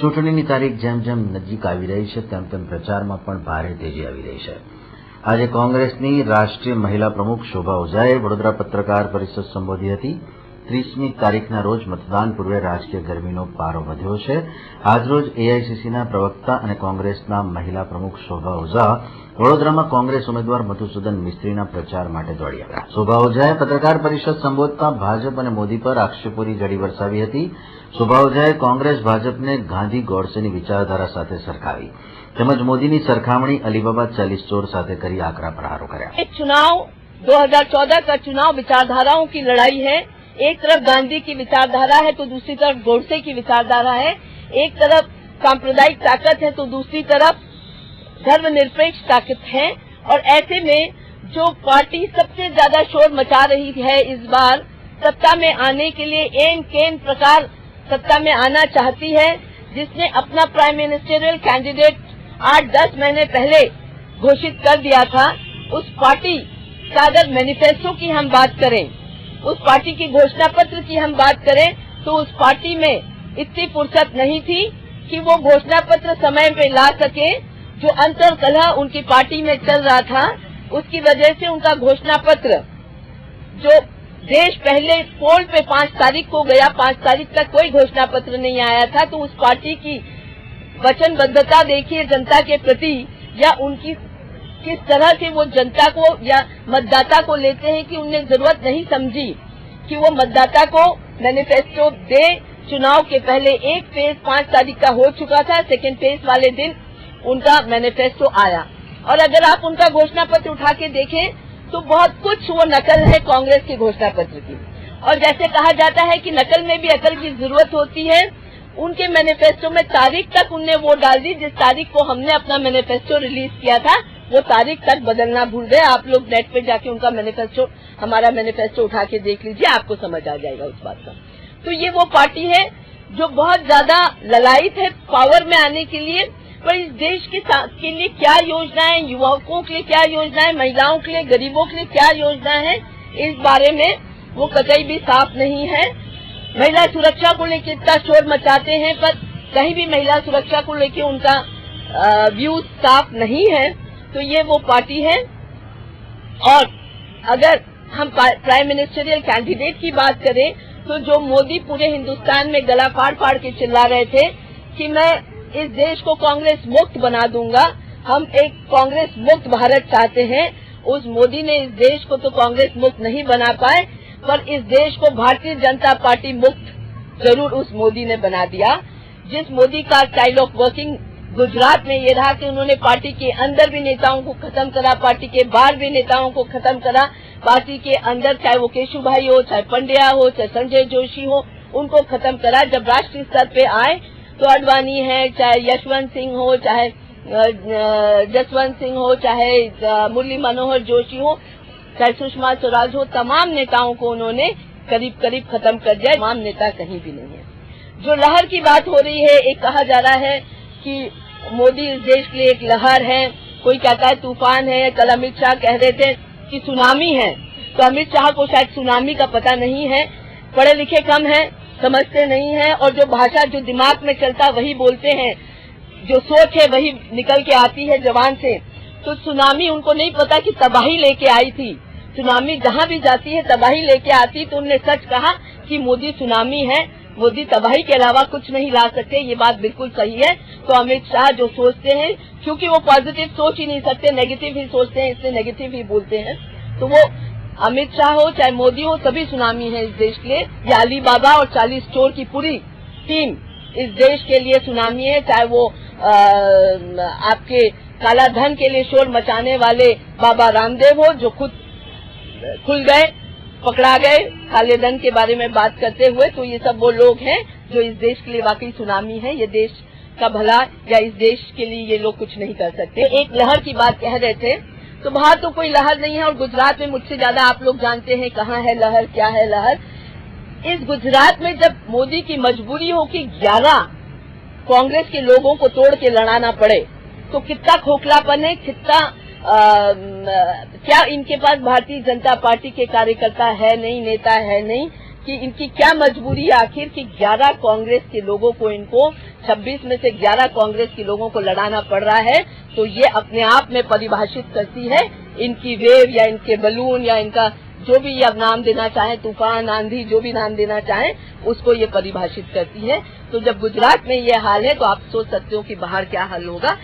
ચૂંટણીની તારીખ જેમ જેમ નજીક આવી રહી છે તેમ તેમ પ્રચારમાં પણ ભારે તેજી આવી રહી છે। આજે કોંગ્રેસની રાષ્ટ્રીય મહિલા પ્રમુખ શોભા ઓઝાએ વડોદરા પત્રકાર પરિષદ સંબોધી હતી। 30મી તારીખના રોજ મતદાન પૂર્વે રાજકીય ગરમીનો પારો વધ્યો છે। આજરોજ એઆઈસીસીના પ્રવક્તા અને કોંગ્રેસના મહિલા પ્રમુખ શોભા ઓઝા વડોદરામાં કોંગ્રેસ ઉમેદવાર મધુસૂદન મિસ્ત્રીના પ્રચાર માટે દોડી આવ્યા। શોભા ઓઝાએ પત્રકાર પરિષદ સંબોધતા ભાજપ અને મોદી પર આક્ષેપોની ઝડી વરસાવી હતી। શોભા ઓઝાએ કોંગ્રેસ ભાજપને ગાંધી ગોડસેની વિચારધારા સાથે સરખાવી તેમજ મોદીની સરખામણી અલીબાબા 40 ચોર સાથે કરી આકરા પ્રહારો કર્યા। चुनाव 2014 का चुनाव विचारधाराओं की लड़ाई है। एक तरफ गांधी की विचारधारा है तो दूसरी तरफ गोडसे की विचारधारा है। एक तरफ सांप्रदायिक ताकत है तो दूसरी तरफ धर्मनिरपेक्ष ताकत है। और ऐसे में जो पार्टी सबसे ज्यादा शोर मचा रही है इस बार सत्ता में आने के लिए एन केन प्रकार सत्ता में आना चाहती है, जिसने अपना प्राइम मिनिस्टरियल कैंडिडेट 8-10 महीने पहले घोषित कर दिया था, उस पार्टी का अगर मैनिफेस्टो की हम बात करें, उस पार्टी की घोषणा पत्र की हम बात करें तो उस पार्टी में इतनी फुर्सत नहीं थी कि वो घोषणा पत्र समय पे ला सके। जो अंतर कलह उनकी पार्टी में चल रहा था उसकी वजह से उनका घोषणा पत्र जो देश पहले पोल पे 5 तारीख को गया, 5 तारीख तक कोई घोषणा पत्र नहीं आया था। तो उस पार्टी की वचनबद्धता देखिए जनता के प्रति, या उनकी किस तरह से वो जनता को या मतदाता को लेते हैं कि उन्हें जरूरत नहीं समझी कि वो मतदाता को मैनिफेस्टो दे। चुनाव के पहले एक फेज 5 तारीख का हो चुका था, सेकेंड फेज वाले दिन उनका मैनिफेस्टो आया। और अगर आप उनका घोषणा पत्र उठा के देखें तो बहुत कुछ वो नकल है कांग्रेस के घोषणा पत्र की। और जैसे कहा जाता है कि नकल में भी अकल की जरूरत होती है, उनके मैनिफेस्टो में तारीख तक उनने वो डाल दी जिस तारीख को हमने अपना मैनिफेस्टो रिलीज किया था, वो तारीख तक बदलना भूल गए। आप लोग नेट पे जाके उनका मैनिफेस्टो, हमारा मैनिफेस्टो उठा के देख लीजिए, आपको समझ आ जाएगा उस बात का। तो ये वो पार्टी है जो बहुत ज्यादा ललायित है पावर में आने के लिए, पर इस देश के लिए क्या योजनाएं, युवकों के लिए क्या योजनाएं, महिलाओं के लिए, गरीबों के लिए क्या योजनाएं हैं, इस बारे में वो कतई भी साफ नहीं है। महिला सुरक्षा को लेकर इतना शोर मचाते हैं पर कहीं भी महिला सुरक्षा को लेकर उनका व्यू साफ नहीं है। तो ये वो पार्टी है। और अगर हम प्राइम मिनिस्टरियल कैंडिडेट की बात करें तो जो मोदी पूरे हिंदुस्तान में गला फाड़ फाड़ के चिल्ला रहे थे कि मैं इस देश को कांग्रेस मुक्त बना दूंगा, हम एक कांग्रेस मुक्त भारत चाहते हैं, उस मोदी ने इस देश को तो कांग्रेस मुक्त नहीं बना पाए पर इस देश को भारतीय जनता पार्टी मुक्त जरूर उस मोदी ने बना दिया। जिस मोदी का स्टाइल ऑफ वर्किंग गुजरात में ये रहा कि उन्होंने पार्टी के अंदर भी नेताओं को खत्म करा, पार्टी के बाहर भी नेताओं को खत्म करा। पार्टी के अंदर चाहे वो केशुभाई हो, चाहे पंड्या हो, चाहे संजय जोशी हो, उनको खत्म करा। जब राष्ट्रीय स्तर पे आए तो अडवाणी है, चाहे यशवंत सिंह हो, चाहे जसवंत सिंह हो, चाहे मुरली मनोहर जोशी हो, चाहे सुषमा स्वराज हो, तमाम नेताओं को उन्होंने करीब करीब खत्म कर दिया। तमाम नेता कहीं भी नहीं है। जो लहर की बात हो रही है, एक कहा जा रहा है कि मोदी इस देश के लिए एक लहर है, कोई कहता है तूफान है। कल अमित शाह कह रहे थे कि सुनामी है, तो अमित शाह को शायद सुनामी का पता नहीं है। पढ़े लिखे कम है, समझते नहीं है, और जो भाषा जो दिमाग में चलता वही बोलते हैं, जो सोच है वही निकल के आती है जबान से। तो सुनामी उनको नहीं पता कि तबाही लेके आई थी। सुनामी जहाँ भी जाती है तबाही लेके आती। तो उन्होंने सच कहा कि मोदी सुनामी है, मोदी तबाही के अलावा कुछ नहीं ला सकते। ये बात बिल्कुल सही है। तो अमित शाह जो सोचते हैं, क्योंकि वो पॉजिटिव सोच ही नहीं सकते, नेगेटिव ही सोचते हैं, इसलिए नेगेटिव ही बोलते हैं। तो वो अमित शाह हो चाहे मोदी हो, सभी सुनामी है इस देश के लिए। या अलीबाबा और 40 चोर की पूरी टीम इस देश के लिए सुनामी है। चाहे वो आपके काला धन के लिए शोर मचाने वाले बाबा रामदेव हो, जो खुद खुल गए, पकड़ा गए काले धन के बारे में बात करते हुए। तो ये सब वो लोग हैं जो इस देश के लिए वाकई सुनामी है। ये देश का भला या इस देश के लिए ये लोग कुछ नहीं कर सकते। एक लहर की बात कह रहे थे, तो वहां तो कोई लहर नहीं है। और गुजरात में मुझसे ज्यादा आप लोग जानते हैं कहाँ है लहर, क्या है लहर। इस गुजरात में जब मोदी की मजबूरी हो कि 11 कांग्रेस के लोगों को तोड़ के लड़ाना पड़े, तो कितना खोखलापन है, कितना क्या इनके पास भारतीय जनता पार्टी के कार्यकर्ता है नहीं, नेता है नहीं। कि इनकी क्या मजबूरी है आखिर कि 11 कांग्रेस के लोगों को इनको 26 में से 11 कांग्रेस के लोगों को लड़ाना पड़ रहा है। तो ये अपने आप में परिभाषित करती है इनकी वेव या इनके बलून या इनका जो भी आप नाम देना चाहें, तूफान, आंधी, जो भी नाम देना चाहें, उसको ये परिभाषित करती है। तो जब गुजरात में ये हाल है तो आप सोच सकते हो कि बाहर क्या हाल होगा।